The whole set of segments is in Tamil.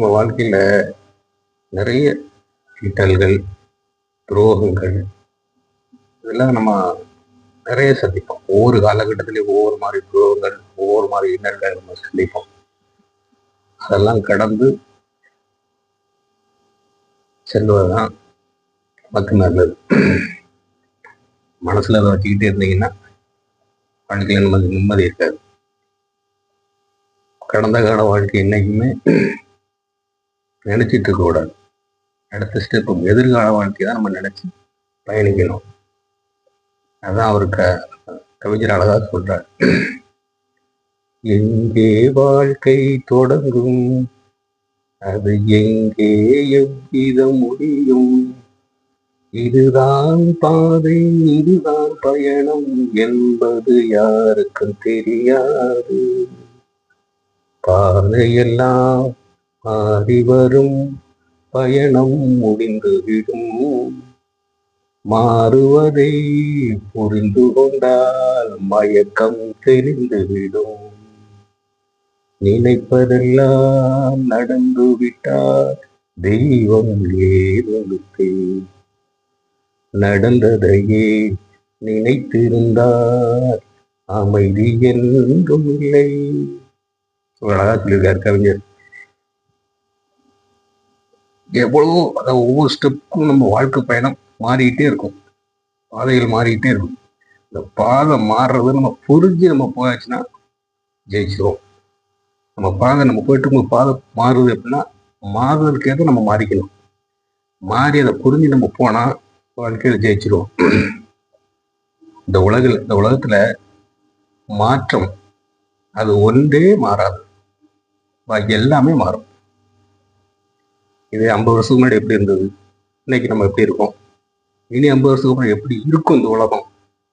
நம்ம வாழ்க்கையில நிறைய இன்னல்கள், துரோகங்கள் இதெல்லாம் நம்ம நிறைய சந்திப்போம். ஒவ்வொரு காலகட்டத்திலையும் ஒவ்வொரு மாதிரி துரோகங்கள், ஒவ்வொரு மாதிரி இன்னல்கள் நம்ம சந்திப்போம். அதெல்லாம் கடந்து செல்வதுதான் நமக்கு நல்லது. மனசுல அதை வச்சுக்கிட்டே இருந்தீங்கன்னா வாழ்க்கையில நமக்கு நிம்மதி இருக்காது. கடந்த கால வாழ்க்கை என்னைக்குமே நினைச்சிட்டு இருக்க கூடாது. அடுத்த ஸ்டெப் எதிர்கால வாழ்க்கை தான் நம்ம நினைச்சு பயணிக்கணும். அதான் அவர் கவிஞர் அழகா சொல்றார். எங்கே வாழ்க்கை தொடங்கும், அது எங்கே எவ்விதம் முடியும், இதுதான் பாதை, இதுதான் பயணம் என்பது யாருக்கும் தெரியாது. பாதையெல்லாம் மாறி வரும், பயணம் முடிந்துவிடும், மாறுவதை புரிந்து கொண்டால் மயக்கம் தெரிந்துவிடும். நினைப்பதெல்லாம் நடந்து விட்டால் தெய்வம் ஏதொழுத்தே, நடந்ததையே நினைத்திருந்தால் அமைதி என்றும் இல்லை. அழகா சொல்லியிருக்கார் கவிஞர். எவ்வளவோ அதாவது ஒவ்வொரு ஸ்டெப்புக்கும் நம்ம வாழ்க்கை பயணம் மாறிக்கிட்டே இருக்கும், பாதைகள் மாறிக்கிட்டே இருக்கும். இந்த பாதை மாறுறது நம்ம புரிஞ்சு நம்ம போயாச்சுன்னா ஜெயிச்சிருவோம். நம்ம பாதை நம்ம போயிட்டு இருக்கும் பாதை மாறுது அப்படின்னா மாறுதலுக்கு ஏற்ற நம்ம மாறிக்கணும். மாறி அதை புரிஞ்சு நம்ம போனா வாழ்க்கையில ஜெயிச்சிருவோம். இந்த உலகத்துல மாற்றம் அது ஒன்றே மாறாது, பாக்கி எல்லாமே மாறும். இது 50 வருஷத்துக்கு முன்னாடி எப்படி இருந்தது, இன்னைக்கு நம்ம எப்படி இருக்கோம், இனி 50 வருஷத்துக்கு அப்புறம் எப்படி இருக்கும் இந்த உலகம்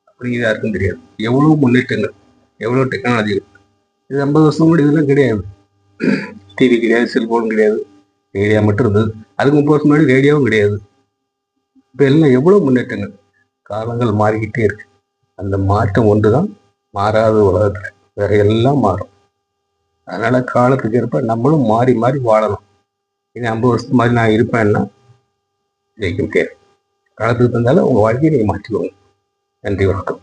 அப்படிங்கிறது யாருக்கும் தெரியாது. எவ்வளவு முன்னேற்றங்கள், எவ்வளவு டெக்னாலஜி. இது 50 வருஷத்துக்கு முன்னாடி இதெல்லாம் கிடையாது. டிவி கிடையாது, செல்போன் கிடையாது, ரேடியோ மட்டும் இருந்தது. அதுக்கு 30 வருஷம் முன்னாடி ரேடியோவும் கிடையாது. இப்போ எல்லாம் எவ்வளவு முன்னேற்றங்கள். காலங்கள் மாறிக்கிட்டே இருக்கு. அந்த மாற்றம் ஒன்றுதான் மாறாத உலகத்துல, வேற எல்லாம் மாறும். அதனால காலத்துக்கு ஏற்ப நம்மளும் மாறி மாறி வாழலாம். இனி 50 வருஷத்துக்கு மாதிரி நான் இருப்பேன்னா ஜெயிக்க முடியாது. காலத்துக்கு தந்தாலும் உங்க வாழ்க்கையை நீங்க மாற்றிக்கோங்க. நன்றி, வணக்கம்.